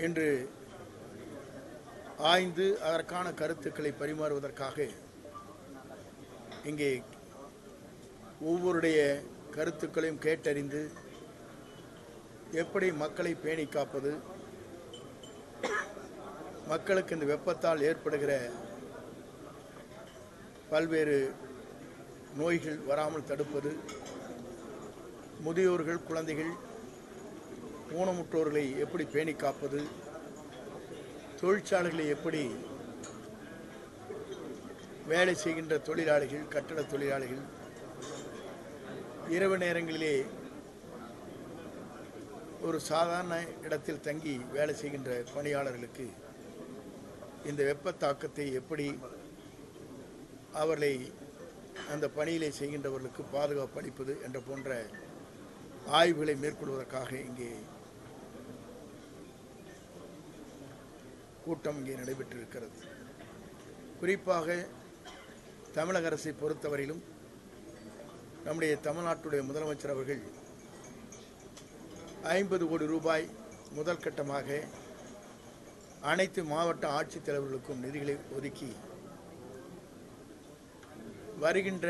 என்று ஆய்ந்து அதற்கான கருத்துக்களை பரிமாறுவதற்காக இங்கே ஒவ்வொருடைய கருத்துக்களையும் கேட்டறிந்து எப்படி மக்களை பேணி காப்பது, மக்களுக்கு இந்த வெப்பத்தால் ஏற்படுகிற பல்வேறு நோய்கள் வராமல் தடுப்பது, முதியோர்கள், குழந்தைகள், ஊனமுற்றோர்களை எப்படி பேணி காப்பது, தொழிற்சாலைகளை எப்படி வேலை செய்கின்ற தொழிலாளிகள், கட்டட தொழிலாளிகள் இரவு நேரங்களிலே ஒரு சாதாரண இடத்தில் தங்கி வேலை செய்கின்ற பணியாளர்களுக்கு இந்த வெப்ப தாக்கத்தை எப்படி அவர்களை அந்த பணியிலே செய்கின்றவர்களுக்கு பாதுகாப்பு அளிப்பது என்ற போன்ற ஆய்வுகளை மேற்கொள்வதற்காக இங்கே கூட்டம் இங்கே நடைபெற்றிருக்கிறது. குறிப்பாக தமிழக அரசை பொறுத்தவரையிலும் நம்முடைய தமிழ்நாட்டுடைய முதலமைச்சர் அவர்கள் 50 கோடி ரூபாய் முதல் கட்டமாக அனைத்து மாவட்ட ஆட்சித்தலைவர்களுக்கும் நிதிகளை ஒதுக்கி வருகின்ற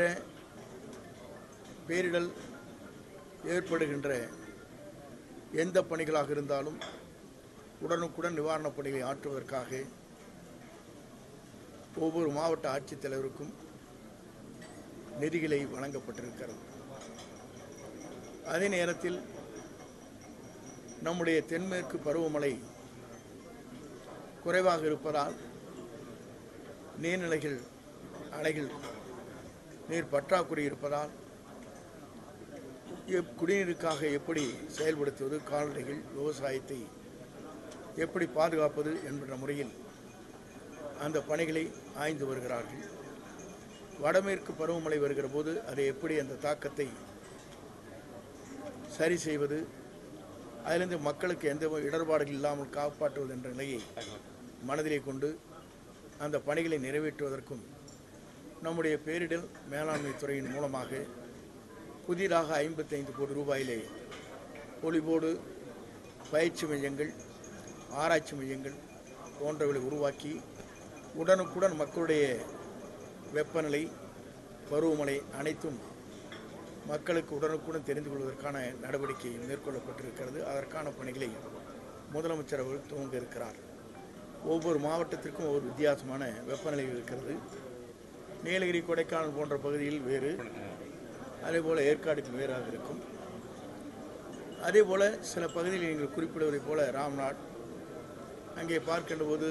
பேரிடர் ஏற்படுகின்ற எந்த பணிகளாக இருந்தாலும் உடனுக்குடன் நிவாரணப் பணிகளை ஆற்றுவதற்காக ஒவ்வொரு மாவட்ட ஆட்சித்தலைவருக்கும் நிதிகளை வழங்கப்பட்டிருக்கிறது. அதே நேரத்தில் நம்முடைய தென்மேற்கு பருவமழை குறைவாக இருப்பதால் நீர்நிலைகள், அணைகள் நீர் பற்றாக்குறை இருப்பதால் குடிநீருக்காக எப்படி செயல்படுத்துவது, கால்நடைகள், விவசாயத்தை எப்படி பாதுகாப்பது என்கின்ற முறையில் அந்த பணிகளை ஆய்ந்து வருகிறார்கள். வடமேற்கு பருவமழை வருகிற போது அதை எப்படி அந்த தாக்கத்தை சரி செய்வது, அதிலிருந்து மக்களுக்கு எந்த இடர்பாடுகள் இல்லாமல் காப்பாற்றுவது என்ற நிலையை மனதிலே கொண்டு அந்த பணிகளை நிறைவேற்றுவதற்கும் நம்முடைய பேரிடர் மேலாண்மை துறையின் மூலமாக புதிதாக 55 கோடி ரூபாயிலே பொலிவோடு பயிற்சி மையங்கள், ஆராய்ச்சி மையங்கள் போன்றவர்களை உருவாக்கி உடனுக்குடன் மக்களுடைய வெப்பநிலை, பருவமழை அனைத்தும் மக்களுக்கு உடனுக்குடன் தெரிந்து கொள்வதற்கான நடவடிக்கை மேற்கொள்ளப்பட்டிருக்கிறது. அதற்கான பணிகளை முதலமைச்சர் அவர்கள் துவங்க இருக்கிறார். ஒவ்வொரு மாவட்டத்திற்கும் ஒவ்வொரு வித்தியாசமான வெப்பநிலை இருக்கிறது. நீலகிரி, கொடைக்கானல் போன்ற பகுதியில் வேறு, அதேபோல் ஏற்காட்டில் வேறாக இருக்கும். அதேபோல் சில பகுதியில் நீங்கள் குறிப்பிடுவதை போல ராம்நாட், அங்கே பார்க்கின்ற போது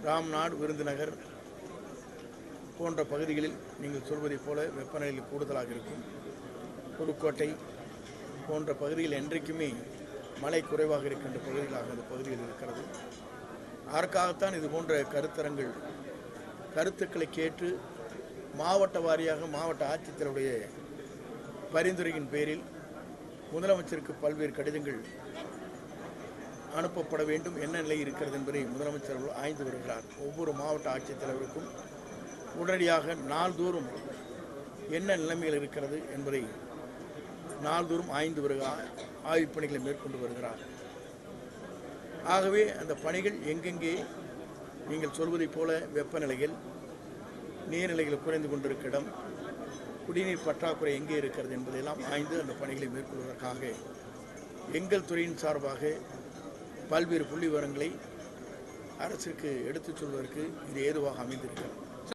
ராம்நாட், விருதுநகர் போன்ற பகுதிகளில் நீங்கள் சொல்வதைப் போல வெப்பநிலை கூடுதலாக இருக்கும். புதுக்கோட்டை போன்ற பகுதியில் என்றைக்குமே மழை குறைவாக இருக்கின்ற பகுதிகளாக அந்த பகுதியில் இருக்கிறது. அதற்காகத்தான் இது போன்ற கருத்தரங்கள், கருத்துக்களை கேட்டு மாவட்ட வாரியாக மாவட்ட ஆட்சித்தலைவருடைய பரிந்துரையின் பேரில் முதலமைச்சருக்கு பல்வேறு கடிதங்கள் அனுப்பப்பட வேண்டும், என்ன நிலை இருக்கிறது என்பதை முதலமைச்சர் அவர்கள் ஆய்ந்து வருகிறார். ஒவ்வொரு மாவட்ட ஆட்சித்தலைவருக்கும் உடனடியாக நாள்தோறும் என்ன நிலைமையில் இருக்கிறது என்பதை நாள்தோறும் ஆய்ந்து வருகிறார், ஆய்வுப் பணிகளை மேற்கொண்டு வருகிறார். ஆகவே அந்த பணிகள் எங்கெங்கே நீங்கள் சொல்வதைப் போல வெப்பநிலைகள், நீர்நிலைகள் குறைந்து கொண்டிருக்கிற இடம், குடிநீர் பற்றாக்குறை எங்கே இருக்கிறது என்பதையெல்லாம் ஆய்ந்து அந்த பணிகளை மேற்கொள்வதற்காக எங்கள் துறையின் சார்பாக பல்வேறு புள்ளி விவரங்களை அரசுக்கு எடுத்துச் சொல்வதற்கு இது ஏதுவாக அமைந்திருக்கிறது.